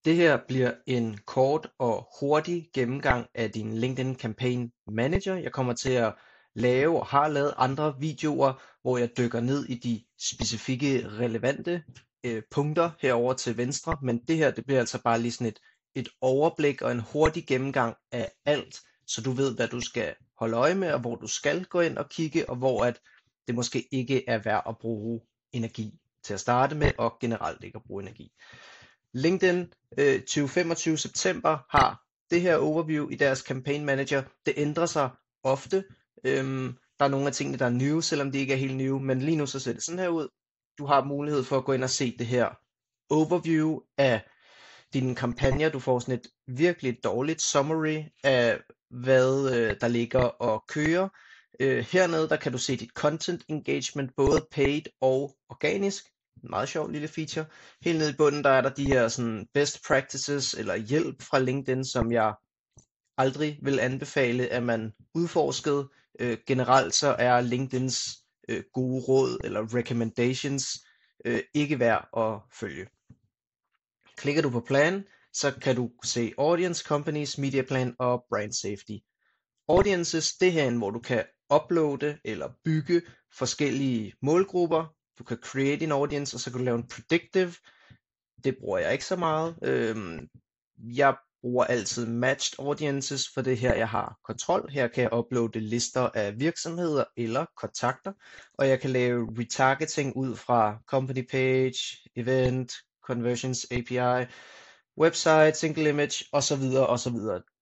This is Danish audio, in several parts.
Det her bliver en kort og hurtig gennemgang af din LinkedIn Campaign Manager. Jeg kommer til at lave og har lavet andre videoer, hvor jeg dykker ned i de specifikke relevante punkter herover til venstre, men det her det bliver altså bare lige sådan et overblik og en hurtig gennemgang af alt, så du ved, hvad du skal holde øje med, og hvor du skal gå ind og kigge, og hvor at det måske ikke er værd at bruge energi til at starte med, og generelt ikke at bruge energi. LinkedIn 2025 september har det her overview i deres campaign manager. Det ændrer sig ofte. Der er nogle af tingene, der er nye, selvom de ikke er helt nye, men lige nu så ser det sådan her ud. Du har mulighed for at gå ind og se det her overview af dine kampagner. Du får sådan et virkelig dårligt summary af, hvad der ligger og kører. Hernede der kan du se dit content engagement, både paid og organisk. En meget sjov lille feature. Helt nede i bunden der er der de her sådan best practices eller hjælp fra LinkedIn, som jeg aldrig vil anbefale, at man udforskede. Generelt så er LinkedIns gode råd eller recommendations ikke værd at følge. Klikker du på plan, så kan du se Audience, Companies, Media Plan og Brand Safety. Audiences, det er herinde, hvor du kan uploade eller bygge forskellige målgrupper. Du kan create en audience, og så kan du lave en predictive. Det bruger jeg ikke så meget. Jeg bruger altid matched audiences, for det her jeg har kontrol. Her kan jeg uploade lister af virksomheder eller kontakter, og jeg kan lave retargeting ud fra company page, event, conversions API, website, single image osv. osv.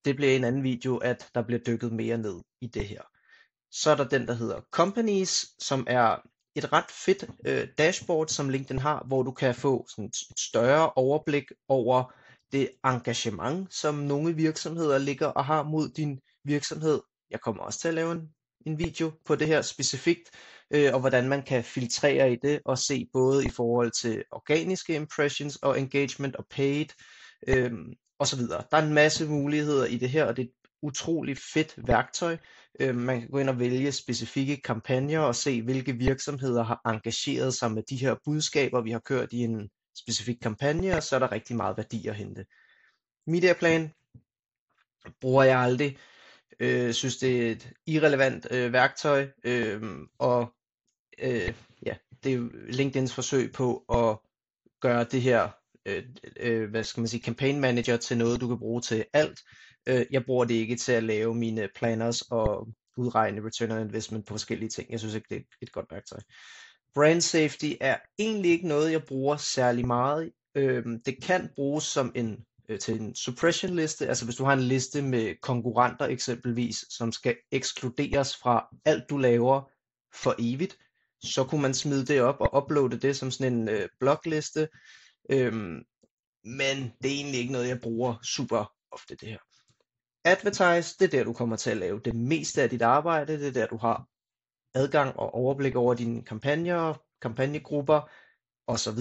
Det bliver en anden video, at der bliver dykket mere ned i det her. Så er der den, der hedder Companies, som er et ret fedt dashboard, som LinkedIn har, hvor du kan få sådan et større overblik over det engagement, som nogle virksomheder ligger og har mod din virksomhed. Jeg kommer også til at lave en video på det her specifikt, og hvordan man kan filtrere i det og se både i forhold til organiske impressions og engagement og paid osv. Der er en masse muligheder i det her, og det er et utroligt fedt værktøj. Man kan gå ind og vælge specifikke kampagner og se, hvilke virksomheder har engageret sig med de her budskaber, vi har kørt i en specifik kampagne, og så er der rigtig meget værdi at hente. Mediaplan bruger jeg aldrig. Synes det er et irrelevant værktøj, og ja, det er jo LinkedIns forsøg på at gøre det her hvad skal man sige, campaign manager til noget, du kan bruge til alt. Jeg bruger det ikke til at lave mine planners og udregne return on investment på forskellige ting. Jeg synes ikke, det er et godt værktøj. Brand safety er egentlig ikke noget, jeg bruger særlig meget. Det kan bruges som til en suppression liste, altså hvis du har en liste med konkurrenter eksempelvis, som skal ekskluderes fra alt du laver for evigt, så kunne man smide det op og uploade det som sådan en blogliste. Men det er egentlig ikke noget, jeg bruger super ofte det her. Advertise, det er der, du kommer til at lave det meste af dit arbejde. Det er der, du har adgang og overblik over dine kampagner, kampagnegrupper osv.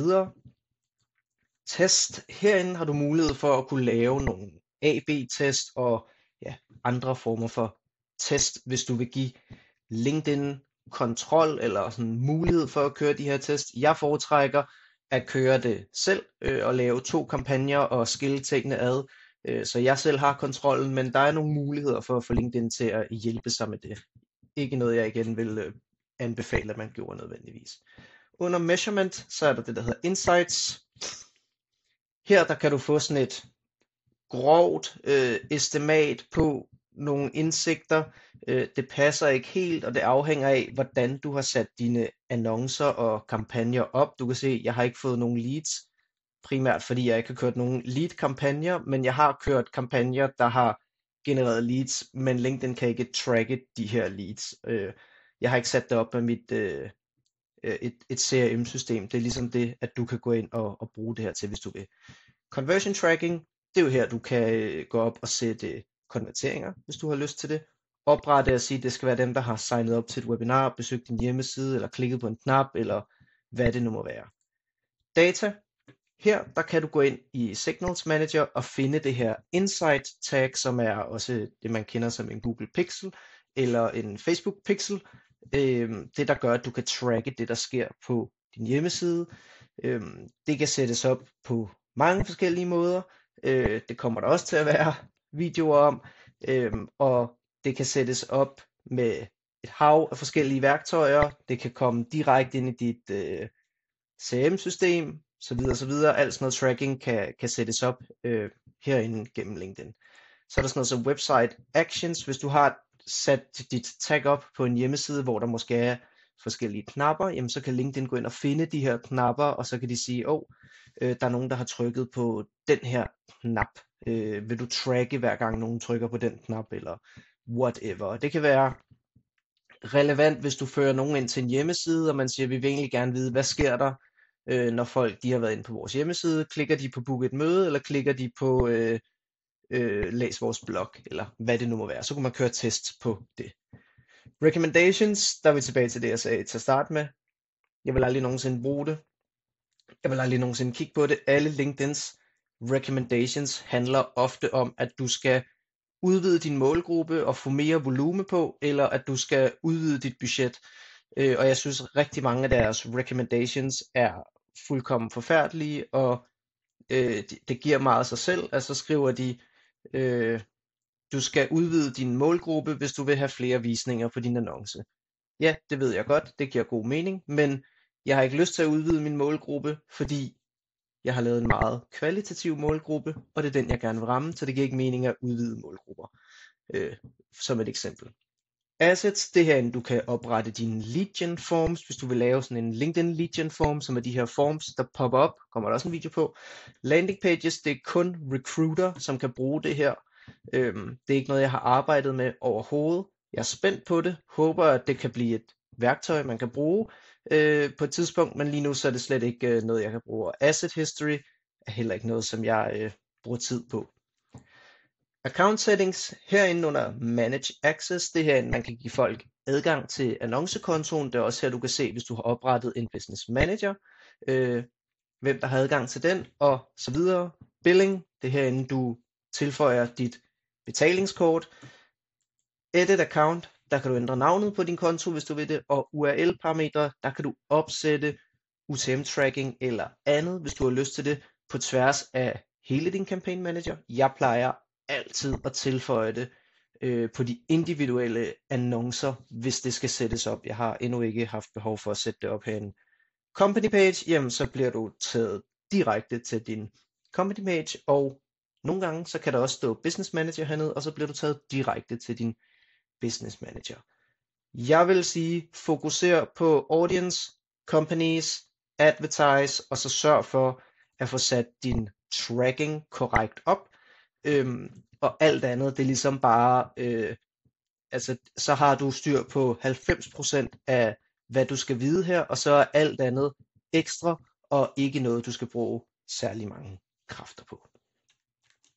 Test. Herinde har du mulighed for at kunne lave nogle AB-test og andre former for test, hvis du vil give LinkedIn kontrol eller sådan mulighed for at køre de her test. Jeg foretrækker at køre det selv og lave 2 kampagner og skille tingene ad, så jeg selv har kontrollen, men der er nogle muligheder for at få LinkedIn til at hjælpe sig med det. Ikke noget, jeg igen vil anbefale, at man gjorde nødvendigvis. Under measurement, så er der det, der hedder insights. Her der kan du få sådan et grovt estimat på nogle indsigter. Det passer ikke helt, og det afhænger af, hvordan du har sat dine annoncer og kampagner op. Du kan se, at jeg har ikke fået nogen leads, primært fordi jeg ikke har kørt nogen lead-kampagner, men jeg har kørt kampagner, der har genereret leads, men LinkedIn kan ikke tracke de her leads. Jeg har ikke sat det op med mit et CRM-system. Det er ligesom det, at du kan gå ind og bruge det her til, hvis du vil. Conversion tracking, det er jo her, du kan gå op og sætte konverteringer, hvis du har lyst til det. Oprette og sige, at det skal være dem, der har signet op til et webinar, besøgt din hjemmeside, eller klikket på en knap, eller hvad det nu må være. Data. Her, der kan du gå ind i Signals Manager og finde det her Insight tag, som er også det, man kender som en Google Pixel, eller en Facebook Pixel. Det, der gør, at du kan tracke det, der sker på din hjemmeside. Det kan sættes op på mange forskellige måder. Det kommer der også til at være videoer om, og det kan sættes op med et hav af forskellige værktøjer. Det kan komme direkte ind i dit CRM-system, så videre, så videre. Alt sådan noget tracking kan sættes op herinde gennem LinkedIn. Så er der sådan noget som Website Actions. Hvis du har sat dit tag op på en hjemmeside, hvor der måske er forskellige knapper, jamen så kan LinkedIn gå ind og finde de her knapper, og så kan de sige, der er nogen, der har trykket på den her knap. Vil du tracke hver gang nogen trykker på den knap, eller whatever. Det kan være relevant, hvis du fører nogen ind til en hjemmeside, og man siger, vi vil egentlig gerne vide, hvad sker der, når folk de har været inde på vores hjemmeside. Klikker de på book et møde, eller klikker de på læs vores blog, eller hvad det nu må være. Så kunne man køre tests på det. Recommendations, der er vi tilbage til det, jeg sagde til at starte med. Jeg vil aldrig nogensinde bruge det. Jeg vil aldrig nogensinde kigge på det. Alle LinkedIns recommendations handler ofte om, at du skal udvide din målgruppe og få mere volume på, eller at du skal udvide dit budget. Og jeg synes rigtig mange af deres recommendations er fuldkommen forfærdelige, og det giver meget sig selv. Altså skriver de, du skal udvide din målgruppe, hvis du vil have flere visninger på din annonce. Ja, det ved jeg godt, det giver god mening, men jeg har ikke lyst til at udvide min målgruppe, fordi jeg har lavet en meget kvalitativ målgruppe, og det er den, jeg gerne vil ramme, så det giver ikke mening at udvide målgrupper, som et eksempel. Assets, det er herinde, du kan oprette dine lead gen forms, hvis du vil lave sådan en LinkedIn lead gen form, som er de her forms, der popper op, kommer der også en video på. Landing pages, det er kun recruiter, som kan bruge det her. Det er ikke noget, jeg har arbejdet med overhovedet. Jeg er spændt på det, håber, at det kan blive et værktøj, man kan bruge på et tidspunkt, men lige nu så er det slet ikke noget, jeg kan bruge. Og asset history er heller ikke noget, som jeg bruger tid på. Account settings, herinde under Manage Access, det er herinde, man kan give folk adgang til annoncekontoen. Det er også her, du kan se, hvis du har oprettet en Business Manager, hvem der har adgang til den, og så videre. Billing, det er herinde, du tilføjer dit betalingskort. Edit account, der kan du ændre navnet på din konto, hvis du vil det, og URL-parametre, der kan du opsætte UTM-tracking eller andet, hvis du har lyst til det, på tværs af hele din campaign manager. Jeg plejer altid at tilføje det på de individuelle annoncer, hvis det skal sættes op. Jeg har endnu ikke haft behov for at sætte det op her i en company page, jamen så bliver du taget direkte til din company page, og nogle gange så kan der også stå business manager hernede, og så bliver du taget direkte til din business manager. Jeg vil sige, fokuser på audience, companies, advertise, og så sørg for at få sat din tracking korrekt op. Og alt andet, det er ligesom bare, så har du styr på 90% af, hvad du skal vide her, og så er alt andet ekstra, og ikke noget, du skal bruge særlig mange kræfter på.